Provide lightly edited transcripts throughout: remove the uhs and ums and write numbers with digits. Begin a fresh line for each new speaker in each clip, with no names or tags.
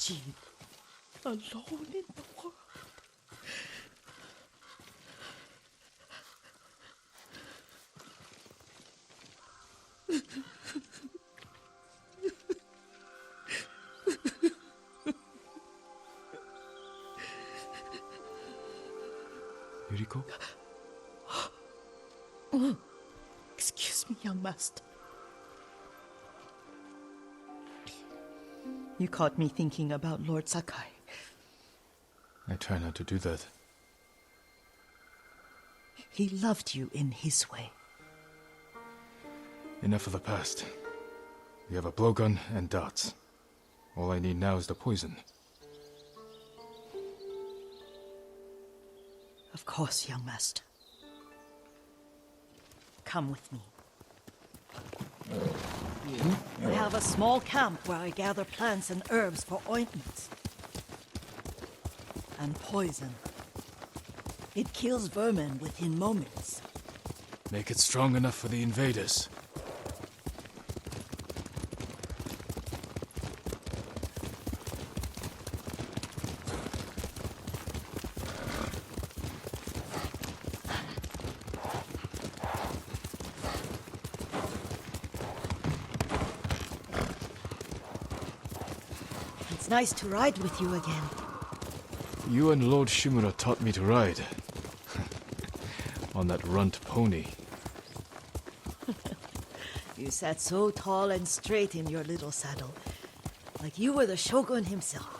Jin, alone in the world.
Yuriko?
Excuse me, young master. You caught me thinking about Lord Sakai.
I try not to do that.
He loved you in his way.
Enough of the past. We have a blowgun and darts. All I need now is the poison.
Of course, young master. Come with me. I have a small camp where I gather plants and herbs for ointments. And poison. It kills vermin within moments.
Make it strong enough for the invaders.
It's nice to ride with you again.
You and Lord Shimura taught me to ride. On that runt pony.
You sat so tall and straight in your little saddle, like you were the shogun himself.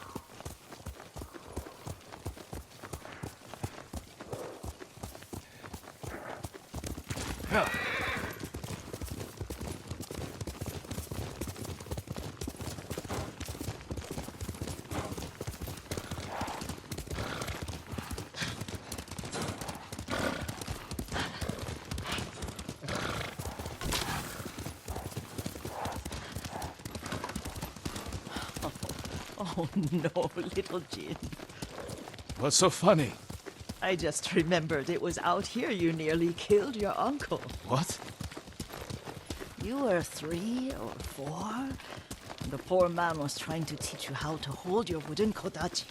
Oh no, little Jin.
What's so funny?
I just remembered it was out here you nearly killed your uncle.
What?
You were 3 or 4. The poor man was trying to teach you how to hold your wooden kodachi.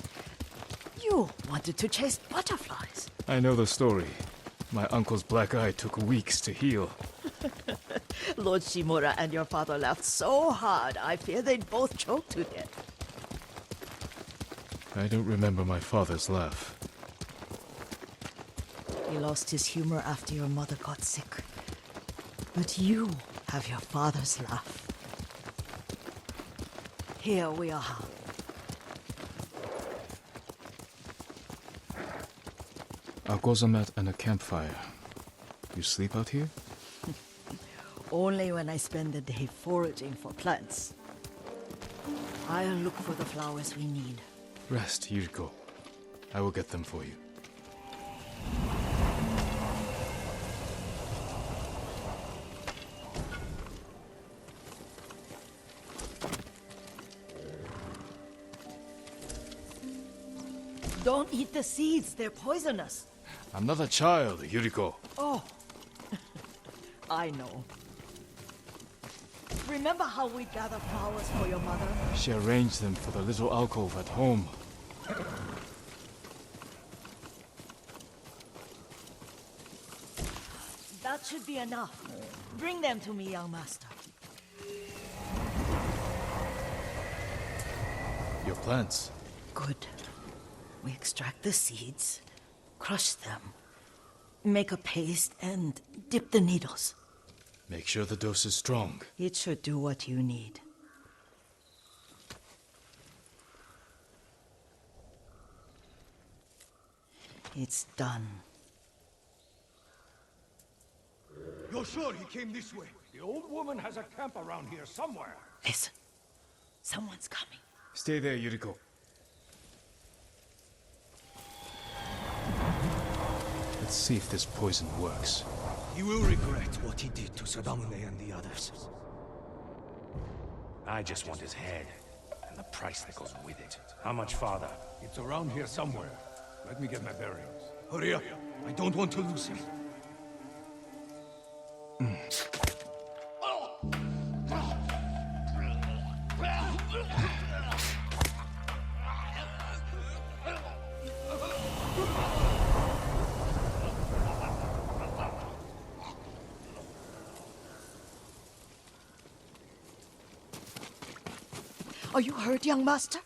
You wanted to chase butterflies.
I know the story. My uncle's black eye took weeks to heal.
Lord Shimura and your father laughed so hard, I fear they'd both choke to death.
I don't remember my father's laugh.
He lost his humor after your mother got sick. But you have your father's laugh. Here we are.
A gozamat and a campfire. You sleep out here?
Only when I spend the day foraging for plants. I'll look for the flowers we need.
Rest, Yuriko. I will get them for you.
Don't eat the seeds, they're poisonous.
I'm not a child, Yuriko.
Oh, I know. Remember how we gather flowers for your mother?
She arranged them for the little alcove at home.
That should be enough. Bring them to me, young master.
Your plants.
Good. We extract the seeds, crush them, make a paste, and dip the needles.
Make sure the dose is strong.
It should do what you need. It's done.
You're sure he came this way? The old woman has a camp around here somewhere.
Listen. Someone's coming.
Stay there, Yuriko. Let's see if this poison works.
He will regret what he did to Sadamune and the others.
I just want his head, and the price that goes with it. How much farther?
It's around here somewhere. Let me get my bearings. Hurry up. I don't want to lose him.
Are you hurt, young master?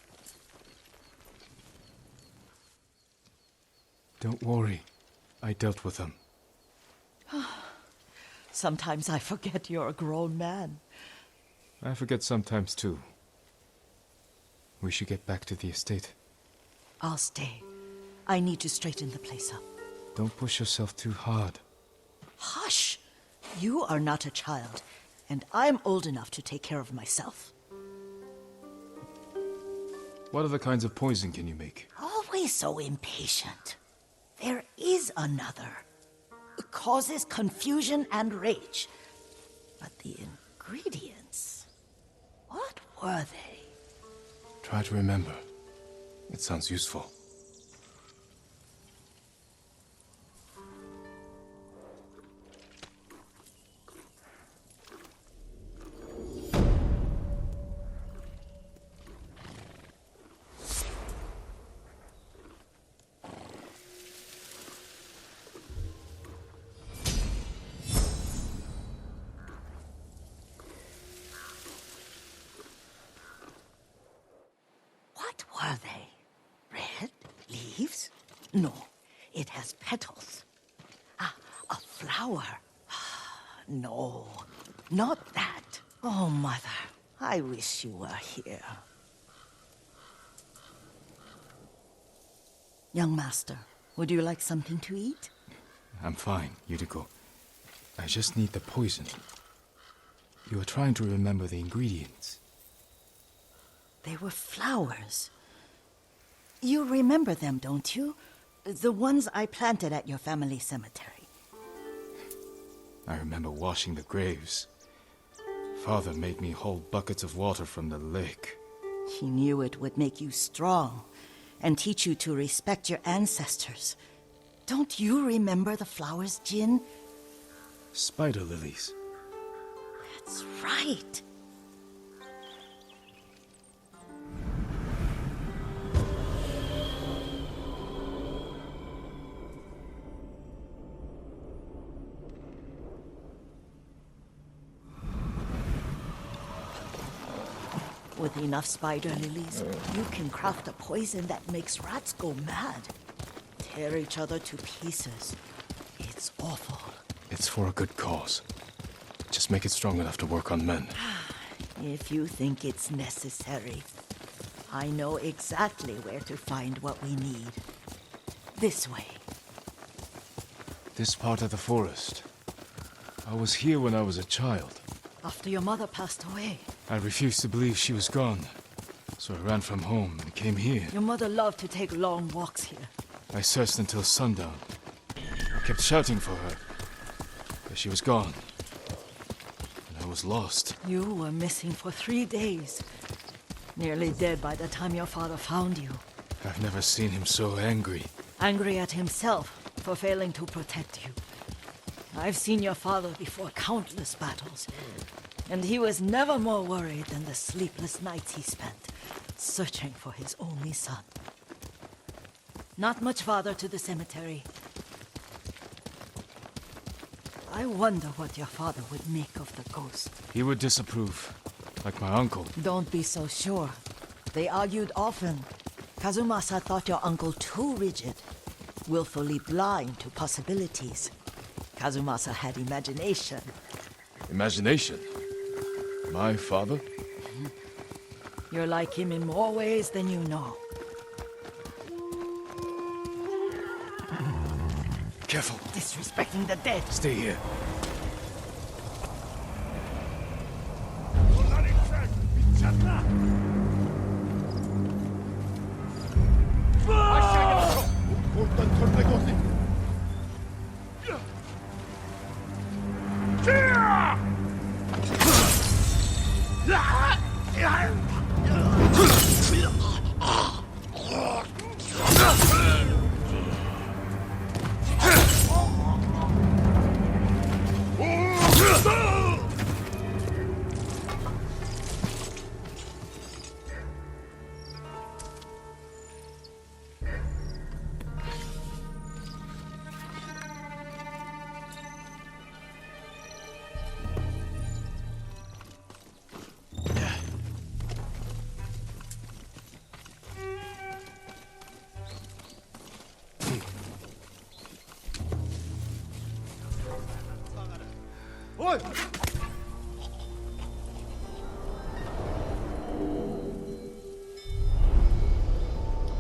Don't worry. I dealt with them.
Sometimes I forget you're a grown man.
I forget sometimes too. We should get back to the estate.
I'll stay. I need to straighten the place up.
Don't push yourself too hard.
Hush! You are not a child, and I'm old enough to take care of myself.
What other kinds of poison can you make?
Always so impatient. There is another. It causes confusion and rage. But the ingredients... what were they?
Try to remember. It sounds useful.
What were they? Red leaves? No, it has petals. Ah, a flower. No, not that. Oh, Mother, I wish you were here. Young master, would you like something to eat?
I'm fine, Yuriko. I just need the poison. You were trying to remember the ingredients.
They were flowers. You remember them, don't you? The ones I planted at your family cemetery.
I remember washing the graves. Father made me hold buckets of water from the lake.
He knew it would make you strong and teach you to respect your ancestors. Don't you remember the flowers, Jin?
Spider lilies.
That's right. With enough spider lilies, you can craft a poison that makes rats go mad. Tear each other to pieces. It's awful.
It's for a good cause. Just make it strong enough to work on men.
If you think it's necessary, I know exactly where to find what we need. This way.
This part of the forest. I was here when I was a child.
After your mother passed away.
I refused to believe she was gone. So I ran from home and came here.
Your mother loved to take long walks here.
I searched until sundown. I kept shouting for her. But she was gone. And I was lost.
You were missing for 3 days. Nearly dead by the time your father found you.
I've never seen him so angry.
Angry at himself for failing to protect you. I've seen your father before countless battles. And he was never more worried than the sleepless nights he spent searching for his only son. Not much farther to the cemetery. I wonder what your father would make of the ghost.
He would disapprove, like my uncle.
Don't be so sure. They argued often. Kazumasa thought your uncle too rigid, willfully blind to possibilities. Kazumasa had imagination.
Imagination? My father?
You're like him in more ways than you know.
Careful.
Disrespecting the dead.
Stay here.
Oi!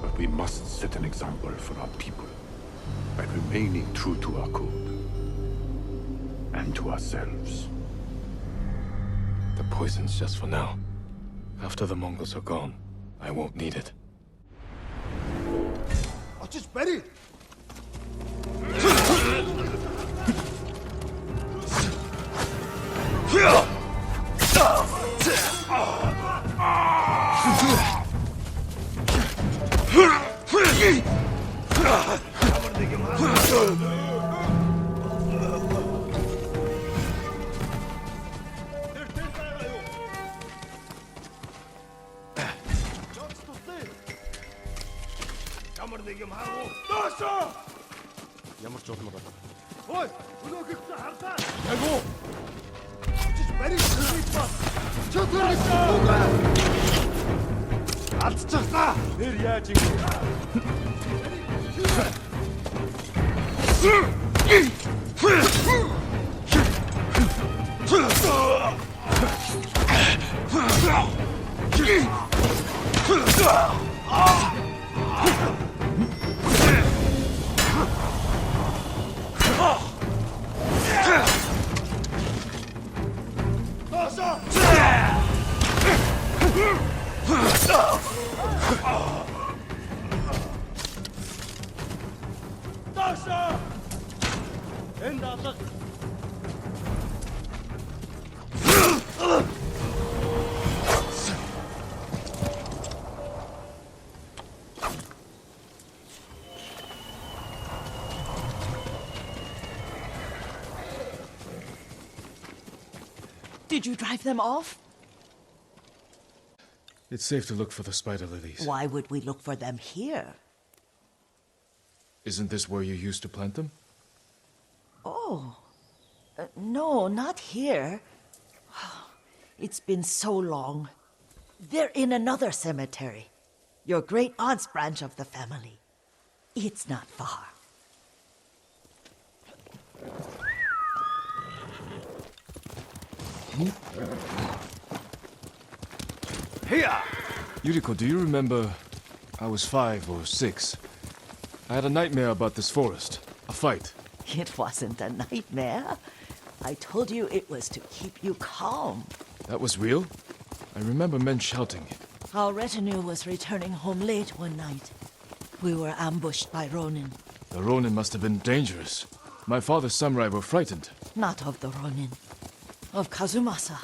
But we must set an example for our people by remaining true to our code and to ourselves.
The poison's just for now. After the Mongols are gone, I won't need it.
I just buried.
Ямар ч улмаг байна.
Ой, өнөөгөө хардаа. Яг уу. Чиж барих зүйл ба. Чөтгөр үгүй. Алдчихлаа. Нэр яаж ингэ?
Did you drive them off?
It's safe to look for the spider lilies.
Why would we look for them here?
Isn't this where you used to plant them?
Oh. No, not here. It's been so long. They're in another cemetery. Your great aunt's branch of the family. It's not far.
Here.
Yuriko, do you remember? I was 5 or 6. I had a nightmare about this forest. A fight.
It wasn't a nightmare. I told you it was to keep you calm.
That was real? I remember men shouting.
Our retinue was returning home late one night. We were ambushed by Ronin.
The Ronin must have been dangerous. My father's samurai were frightened.
Not of the Ronin. Of Kazumasa.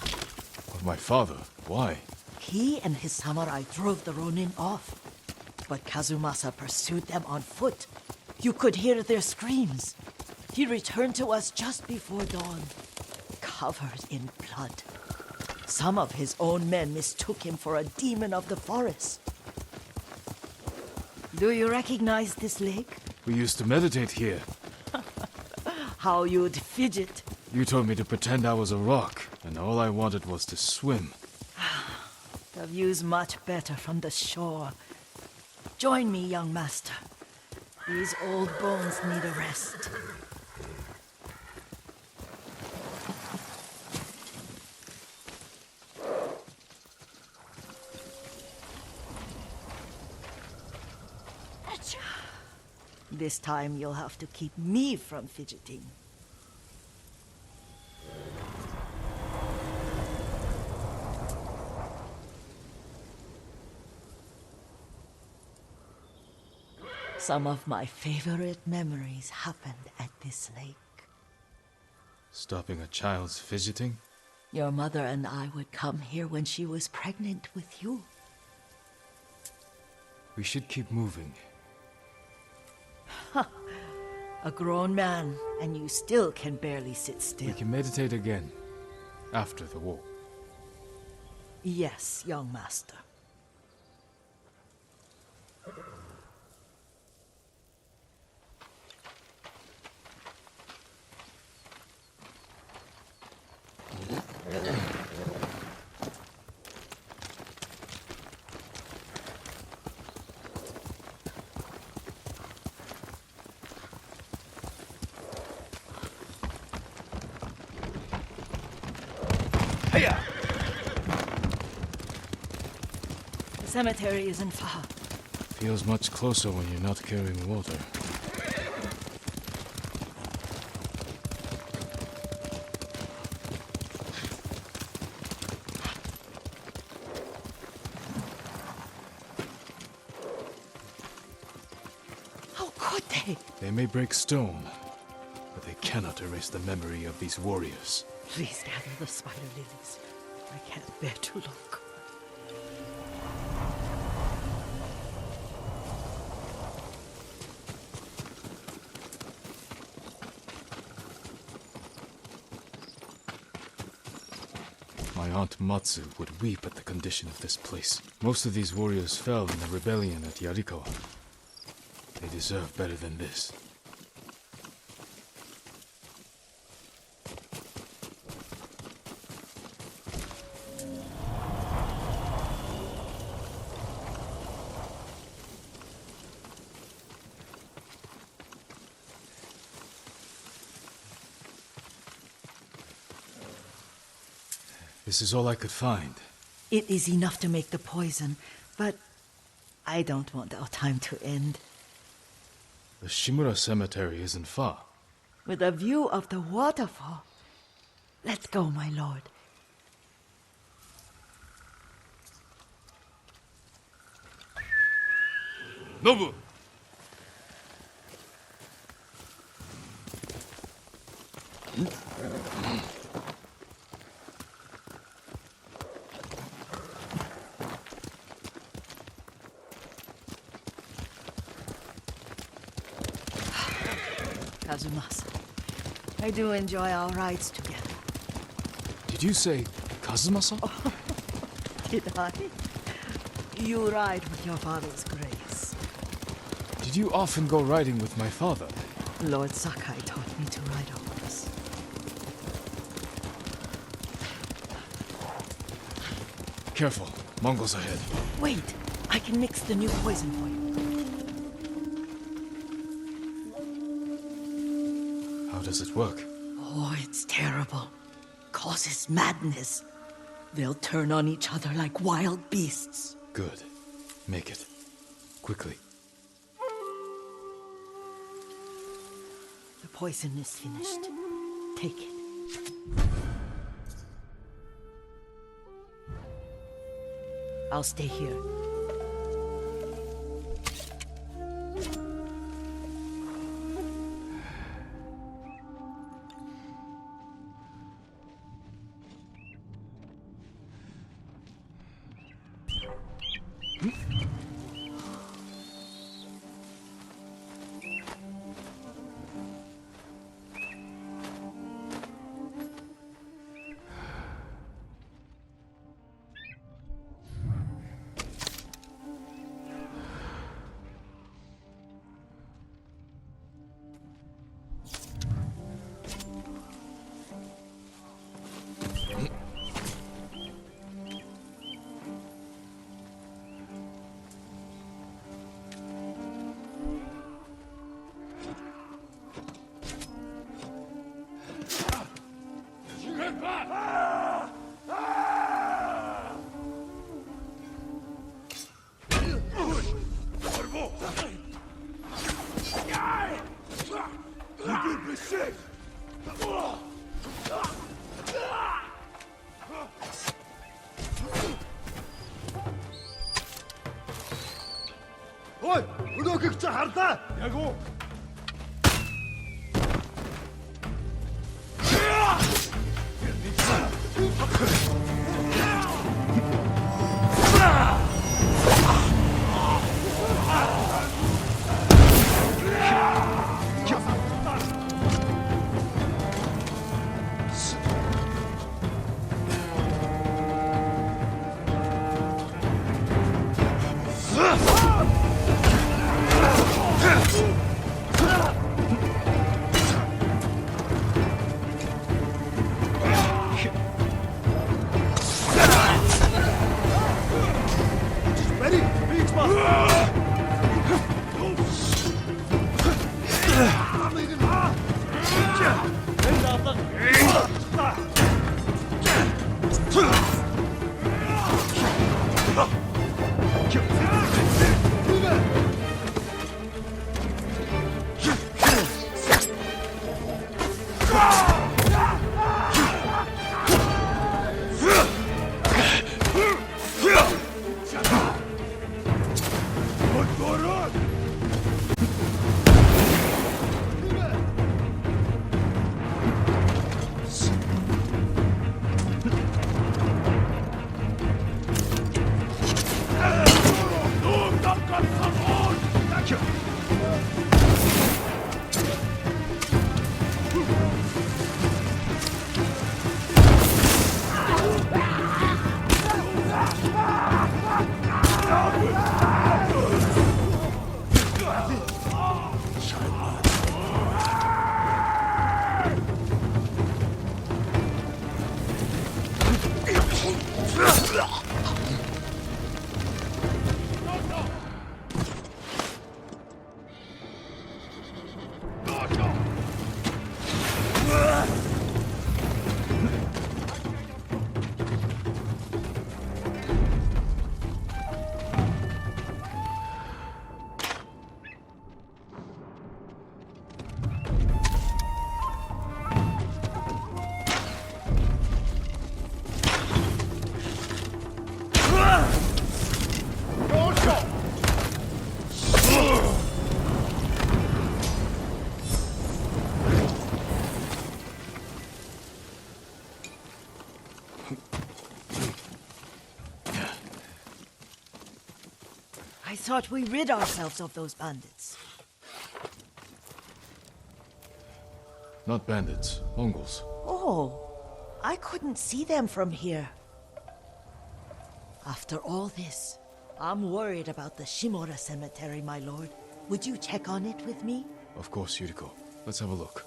Of my father? Why?
He and his samurai drove the Ronin off. But Kazumasa pursued them on foot. You could hear their screams. He returned to us just before dawn, covered in blood. Some of his own men mistook him for a demon of the forest. Do you recognize this lake?
We used to meditate here.
How you'd fidget.
You told me to pretend I was a rock, and all I wanted was to swim.
The view's much better from the shore. Join me, young master. These old bones need a rest. This time you'll have to keep me from fidgeting. Some of my favorite memories happened at this lake.
Stopping a child's fidgeting?
Your mother and I would come here when she was pregnant with you.
We should keep moving.
A grown man, and you still can barely sit still.
We can meditate again. After the war.
Yes, young master. cemetery isn't far.
Feels much closer when you're not carrying water.
How could they?
They may break stone, but they cannot erase the memory of these warriors.
Please gather the spider lilies. I can't bear to look.
My aunt Matsu would weep at the condition of this place. Most of these warriors fell in the rebellion at Yarikawa. They deserve better than this. This is all I could find.
It is enough to make the poison, but I don't want our time to end.
The Shimura Cemetery isn't far.
With a view of the waterfall. Let's go, my lord.
Nobu!
Kazumasa, I do enjoy our rides together.
Did you say Kazumasa?
Did I? You ride with your father's grace.
Did you often go riding with my father?
Lord Sakai taught me to ride a horse.
Careful, Mongols ahead.
Wait, I can mix the new poison for you.
How does it work?
Oh, it's terrible. Causes madness. They'll turn on each other like wild beasts.
Good. Make it. Quickly.
The poison is finished. Take it. I'll stay here.
Ой, өнөөхийг чи харлаа. Яг уу. Ready? Beach bus.
I thought we rid ourselves of those bandits.
Not bandits, Mongols.
Oh, I couldn't see them from here. After all this, I'm worried about the Shimura cemetery, my lord. Would you check on it with me?
Of course, Yuriko. Let's have a look.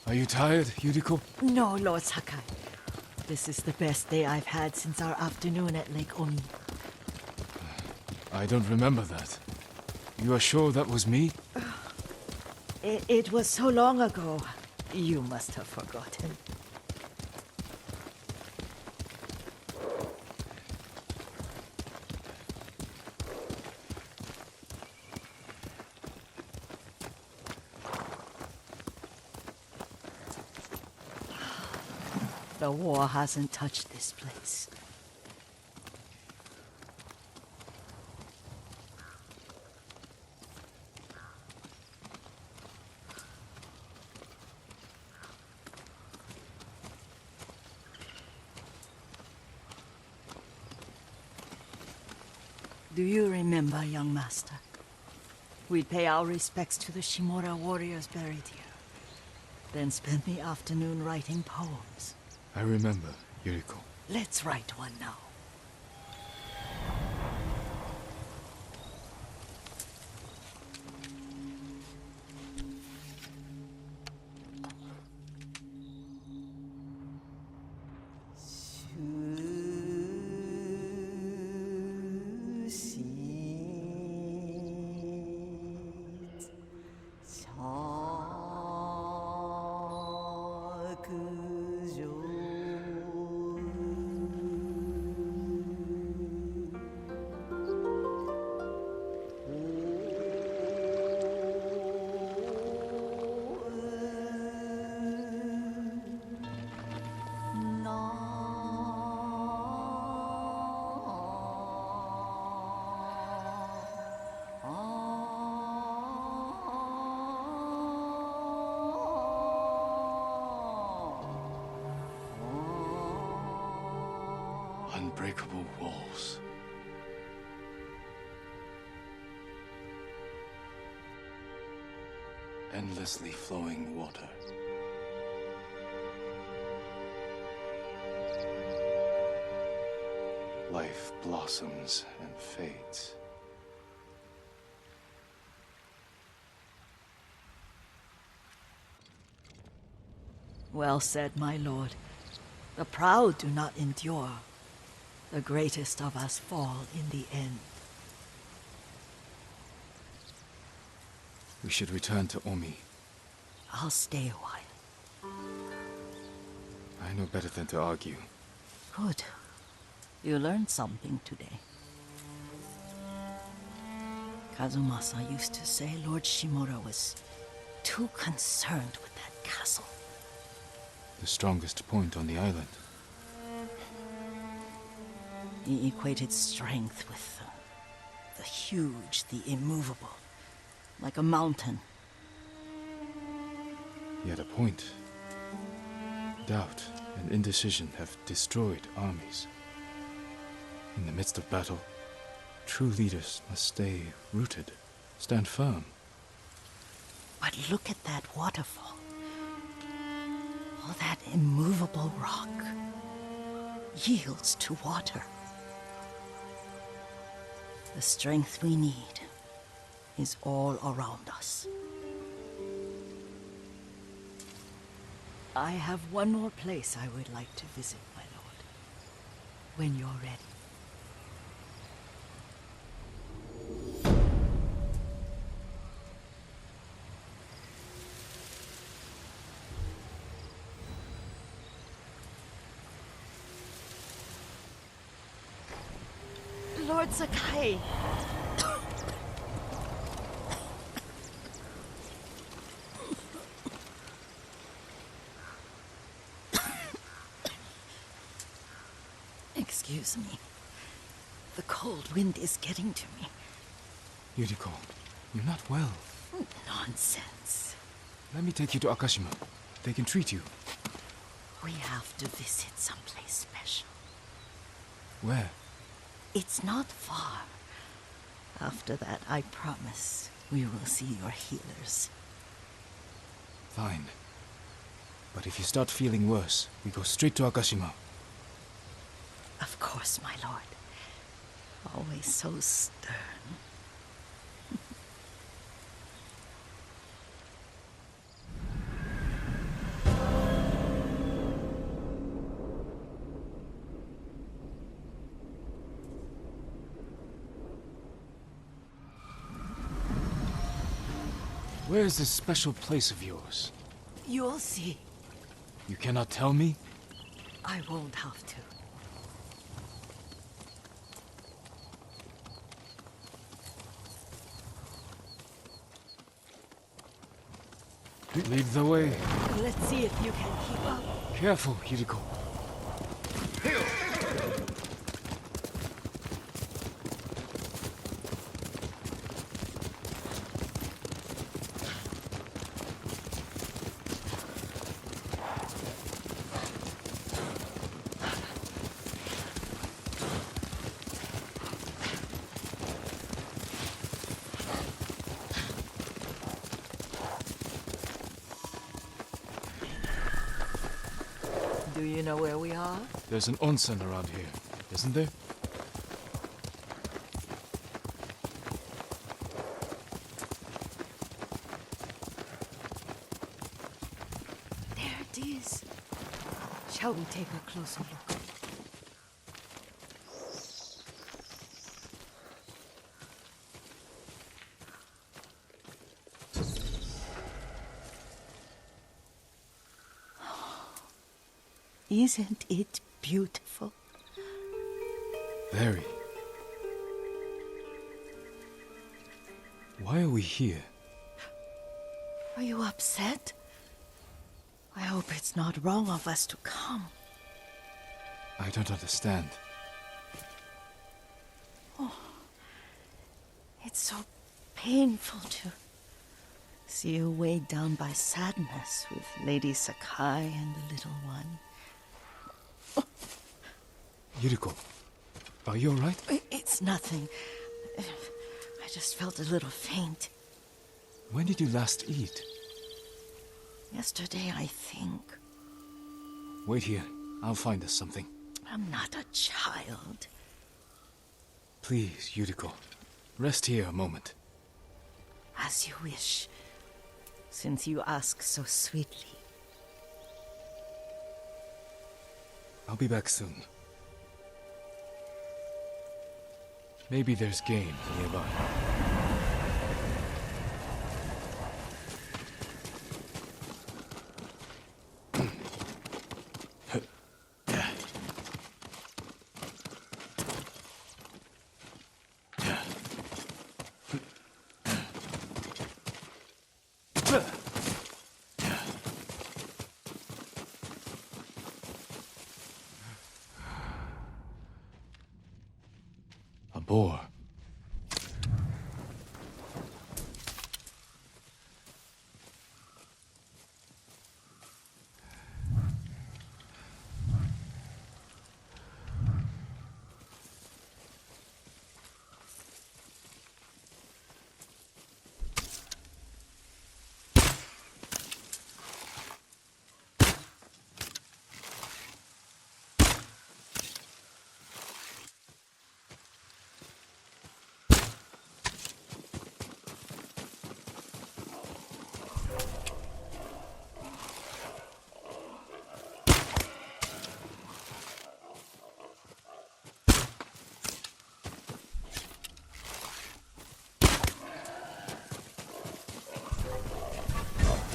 Are you tired, Yuriko?
No, Lord Sakai. This is the best day I've had since our afternoon at Lake Omi.
I don't remember that. You are sure that was me?
It was so long ago. You must have forgotten. The war hasn't touched this place. Do you remember, young master? We'd pay our respects to the Shimura warriors buried here, then spend the afternoon writing poems.
I remember, Yuriko.
Let's write one now.
Unbreakable walls. Endlessly flowing water. Life blossoms and fades.
Well said, my lord. The proud do not endure. The greatest of us fall in the end.
We should return to Omi.
I'll stay a while.
I know better than to argue.
Good. You learned something today. Kazumasa used to say Lord Shimura was too concerned with that castle.
The strongest point on the island.
He equated strength with the huge, the immovable, like a mountain.
Yet a point. Doubt and indecision have destroyed armies. In the midst of battle, true leaders must stay rooted, stand firm.
But look at that waterfall. All that immovable rock yields to water. The strength we need is all around us. I have one more place I would like to visit, my lord. When you're ready. Lord Sakai. Excuse me. The cold wind is getting to me.
Yuriko, You're not well.
Nonsense.
Let me take you to Akashima. They can treat you.
We have to visit someplace special.
Where?
It's not far. After that, I promise, we will see your healers.
Fine. But if you start feeling worse, we go straight to Akashima.
Of course, my lord. Always so stern.
Where is this special place of yours?
You'll see.
You cannot tell me?
I won't have to.
Lead the way.
Let's see if you can keep up.
Careful, Yuriko.
Do you know where we are?
There's an onsen around here, isn't there?
There it is. Shall we take a closer look? Isn't it beautiful?
Very. Why are we here?
Are you upset? I hope it's not wrong of us to come.
I don't understand.
It's so painful to see you weighed down by sadness with Lady Sakai and the little one.
Yuriko, are you alright?
It's nothing. I just felt a little faint.
When did you last eat?
Yesterday, I think.
Wait here. I'll find us something.
I'm not a child.
Please, Yuriko. Rest here a moment.
As you wish, since you ask so sweetly.
I'll be back soon. Maybe there's game nearby. A boar.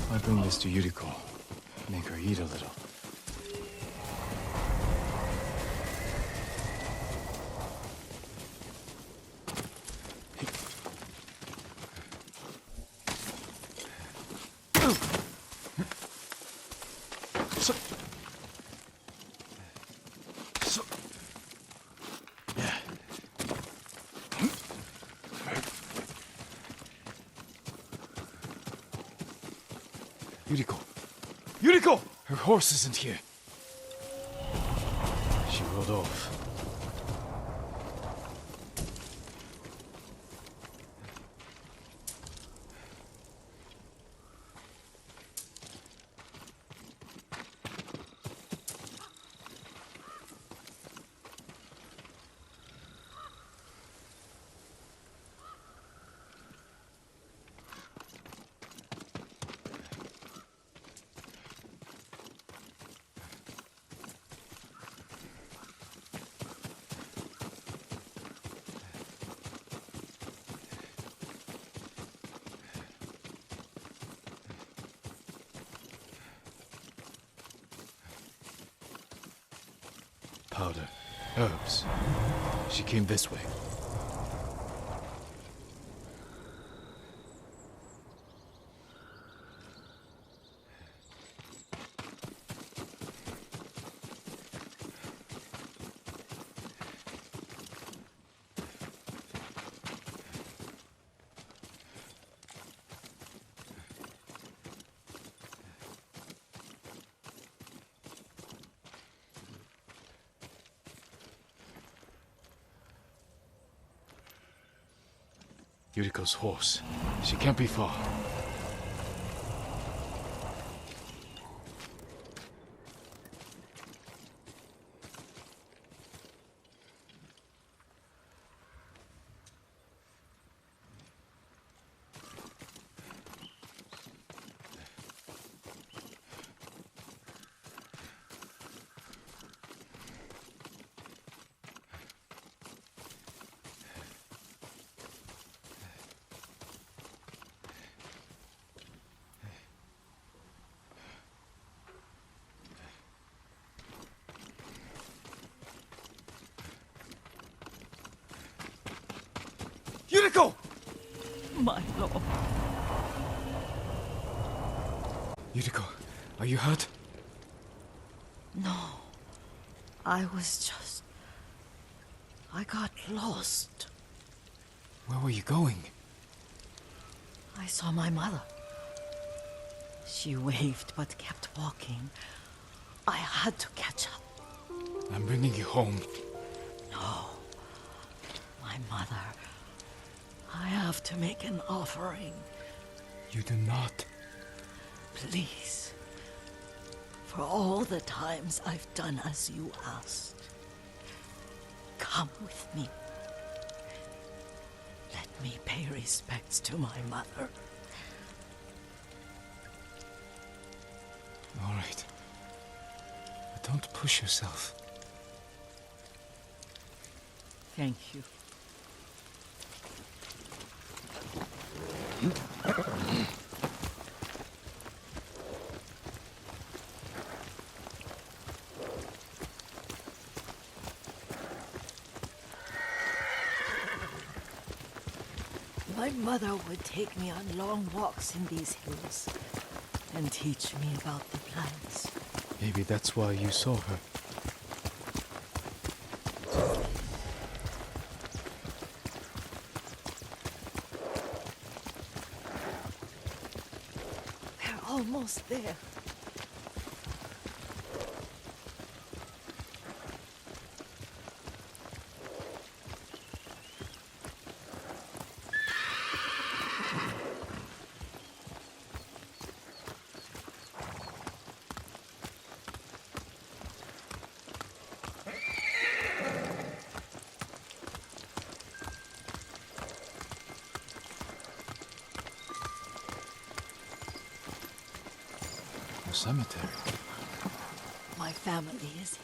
I'll bring this to Yuriko. Make her eat a little. Yuriko! Yuriko! Her horse isn't here. She rode off. Powder. Herbs. She came this way. Yuriko's horse. She can't be far. Yuriko!
My lord.
Yuriko, are you hurt?
No. I got lost.
Where were you going?
I saw my mother. She waved but kept walking. I had to catch up.
I'm bringing you home.
No. My mother. I have to make an offering.
You do not.
Please. For all the times I've done as you asked. Come with me. Let me pay respects to my mother.
All right. But don't push yourself.
Thank you. My mother would take me on long walks in these hills and teach me about the plants.
Maybe that's why you saw her.
We're almost there.
A cemetery.
My family is here.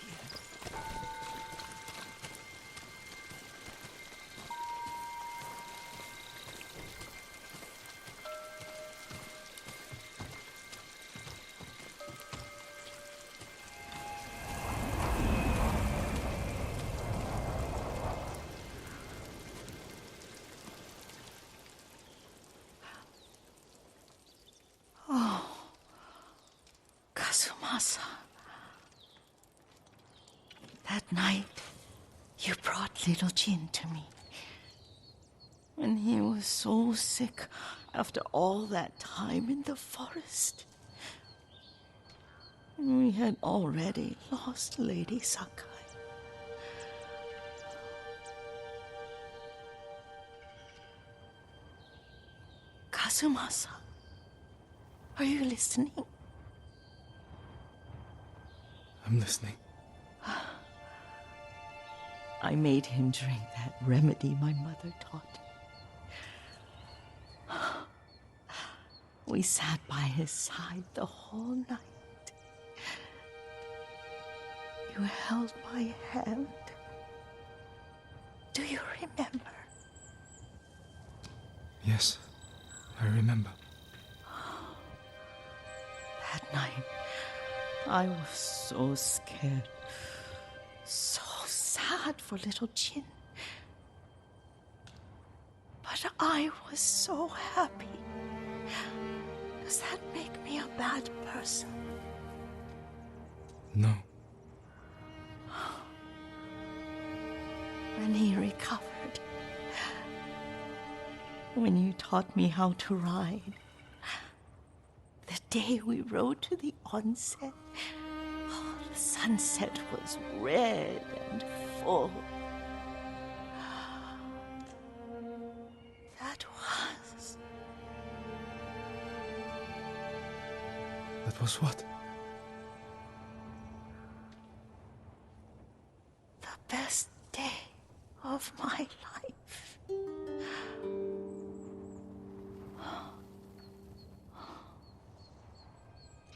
Kazumasa. That night, you brought little Jin to me. When he was so sick after all that time in the forest. We had already lost Lady Sakai. Kazumasa, are you listening?
I'm listening.
I made him drink that remedy my mother taught me. We sat by his side the whole night. You held my hand. Do you remember?
Yes, I remember.
That night, I was so scared, so sad for little Jin. But I was so happy. Does that make me a bad person?
No.
When he recovered, when you taught me how to ride, the day we rode to the onsen, oh, the sunset was red and full.
That was what?
The best day of my life.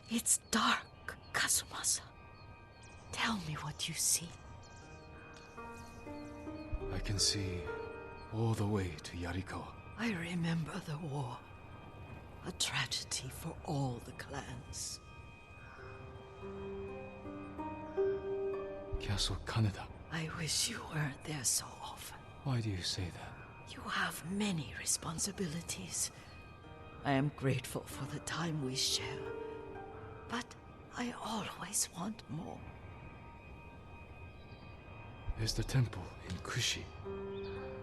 It's dark, Kazumasa. Tell me what you see.
I can see all the way to Yarikawa.
I remember the war. A tragedy for all the clans.
Castle Kaneda.
I wish you weren't there so often.
Why do you say that?
You have many responsibilities. I am grateful for the time we share, but I always want more.
There's the temple in Kushi.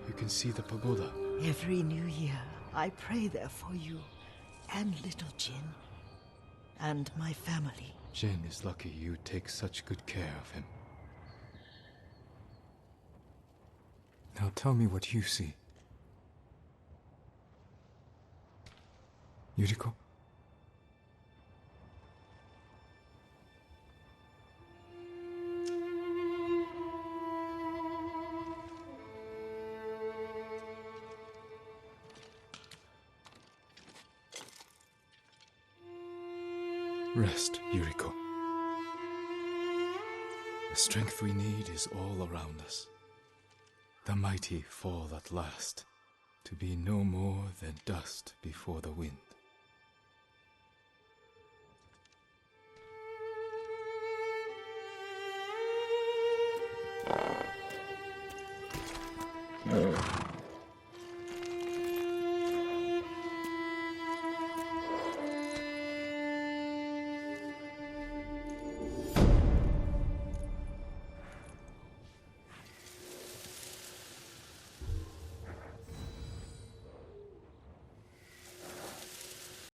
You can see the pagoda.
Every new year, I pray there for you, and little Jin, and my family.
Jin is lucky you take such good care of him. Now tell me what you see. Yuriko? Rest, Yuriko. The strength we need is all around us. The mighty fall at last, to be no more than dust before the wind.